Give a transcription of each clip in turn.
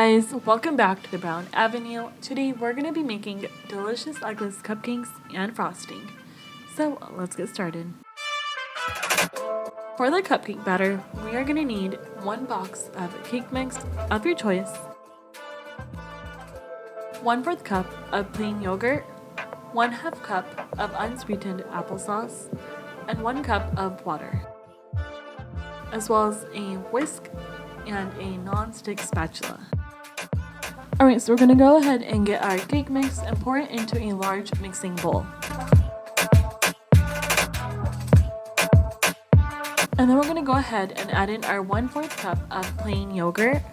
guys, welcome back to the Brown Avenue. Today we're going to be making delicious eggless cupcakes and frosting. So let's get started. For the cupcake batter, we are going to need 1 box of cake mix of your choice, 1/4 cup of plain yogurt, 1/2 cup of unsweetened applesauce, and 1 cup of water, as well as a whisk and a non-stick spatula. Alright, so we're going to go ahead and get our cake mix and pour it into a large mixing bowl. And then we're going to go ahead and add in our 1/4 cup of plain yogurt,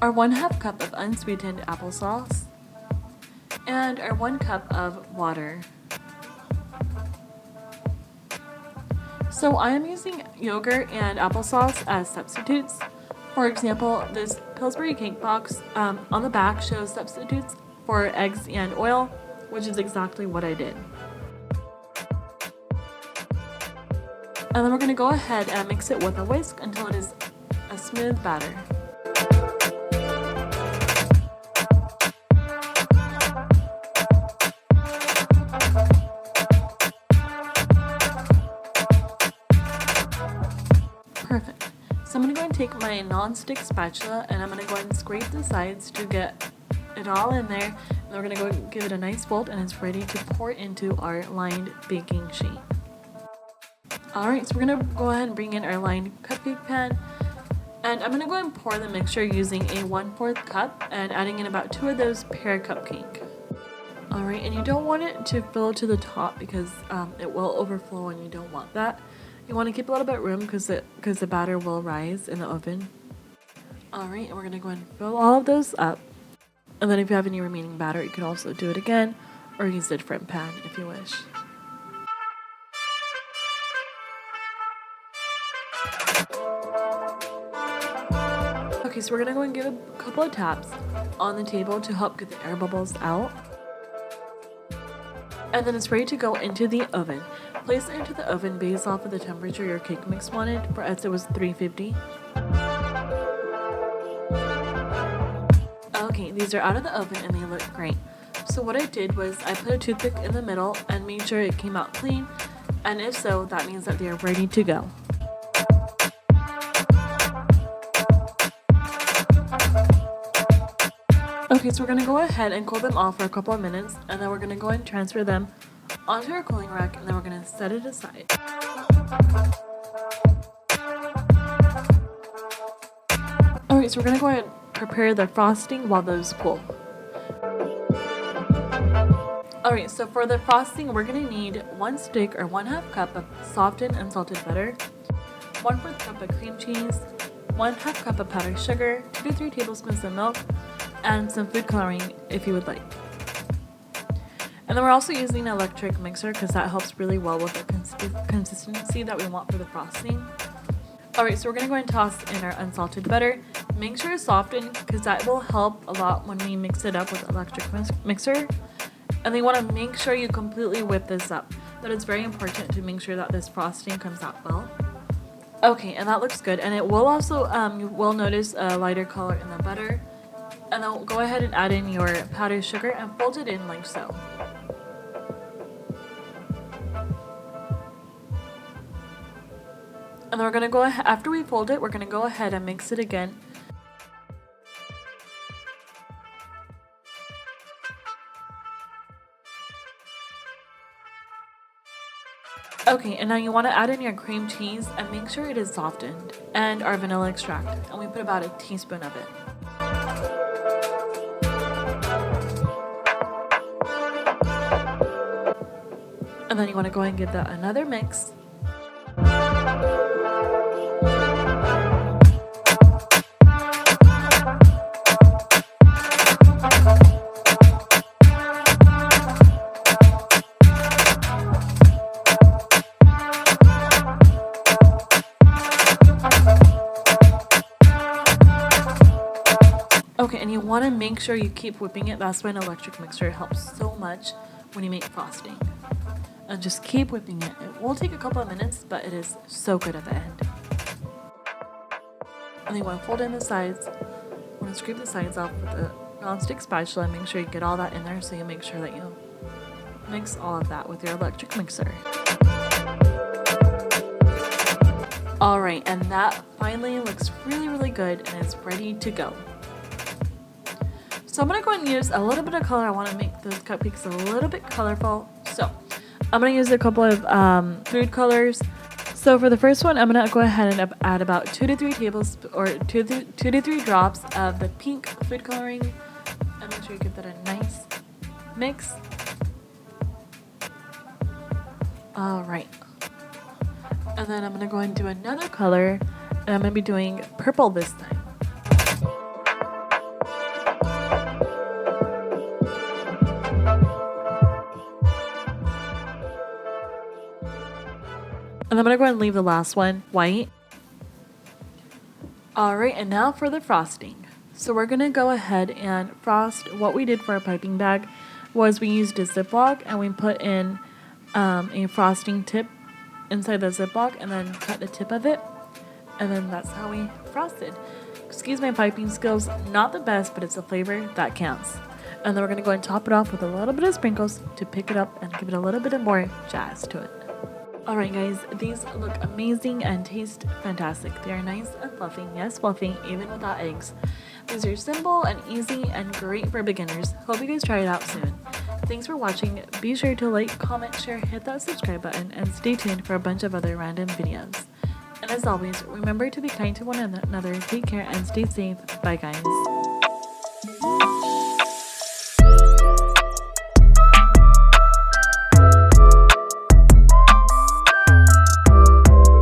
our 1/2 cup of unsweetened applesauce, and our 1 cup of water. So I am using yogurt and applesauce as substitutes. For example, this Pillsbury cake box on the back shows substitutes for eggs and oil, which is exactly what I did. And then we're going to go ahead and mix it with a whisk until it is a smooth batter. Perfect. So I'm going to go and take my non-stick spatula and I'm going to go ahead and scrape the sides to get it all in there. And we're going to go and give it a nice fold and it's ready to pour into our lined baking sheet. Alright, so we're going to go ahead and bring in our lined cupcake pan. And I'm going to go ahead and pour the mixture using a 1/4 cup and adding in about 2 of those pear cupcake. Alright, and you don't want it to fill to the top because it will overflow and you don't want that. You want to keep a little bit of room because the batter will rise in the oven. Alright, and we're going to go ahead and fill all of those up. And then if you have any remaining batter, you can also do it again or use a different pan if you wish. Okay, so we're going to go and give a couple of taps on the table to help get the air bubbles out. And then it's ready to go into the oven. Place it into the oven based off of the temperature your cake mix wanted. For us, it was 350. Okay, these are out of the oven and they look great. So what I did was I put a toothpick in the middle and made sure it came out clean. And if so, that means that they are ready to go. Okay, so we're going to go ahead and cool them off for a couple of minutes, and then we're going to go ahead and transfer them onto our cooling rack, and then we're going to set it aside. Alright, so we're going to go ahead and prepare the frosting while those cool. Alright, so for the frosting, we're going to need 1 stick or 1/2 cup of softened unsalted butter, 1/4 cup of cream cheese, 1/2 cup of powdered sugar, 2 to 3 tablespoons of milk, and some food coloring if you would like. And then we're also using an electric mixer because that helps really well with the consistency that we want for the frosting. Alright, so we're going to go ahead and toss in our unsalted butter. Make sure it's softened because that will help a lot when we mix it up with the electric mixer. And then you want to make sure you completely whip this up. That is very important to make sure that this frosting comes out well. Okay, and that looks good. And it will also, you will notice a lighter color in the butter. And then go ahead and add in your powdered sugar and fold it in like so. And then we're going to go ahead, after we fold it, we're going to go ahead and mix it again. Okay, and now you want to add in your cream cheese and make sure it is softened, and our vanilla extract, and we put about a teaspoon of it. And then you want to go ahead and give that another mix. Okay, and you want to make sure you keep whipping it. That's why an electric mixer helps so much when you make frosting. And just keep whipping it. It will take a couple of minutes, but it is so good at the end. And then you want to fold in the sides to scrape the sides off with a non-stick spatula and make sure you get all that in there, so you make sure that you mix all of that with your electric mixer. Alright, and that finally looks really good and is ready to go. So I'm going to go and use a little bit of color. I want to make those cupcakes a little bit colorful. So I'm going to use a couple of food colors. So for the first one, I'm going to go ahead and add about 2 to 3 tablespoons or 2 to 3 drops of the pink food coloring. And make sure you give that a nice mix. Alright. And then I'm going to go and do another color. And I'm going to be doing purple this time. And I'm going to go ahead and leave the last one white. Alright, and now for the frosting. So we're going to go ahead and frost. What we did for our piping bag was we used a Ziploc and we put in a frosting tip inside the Ziploc and then cut the tip of it. And then that's how we frosted. Excuse my piping skills, not the best, but it's the flavor that counts. And then we're going to go and top it off with a little bit of sprinkles to pick it up and give it a little bit of more jazz to it. Alright guys, these look amazing and taste fantastic. They are nice and fluffy, yes fluffy, even without eggs. These are simple and easy and great for beginners. Hope you guys try it out soon. Thanks for watching. Be sure to like, comment, share, hit that subscribe button, and stay tuned for a bunch of other random videos. And as always, remember to be kind to one another, take care, and stay safe. Bye guys.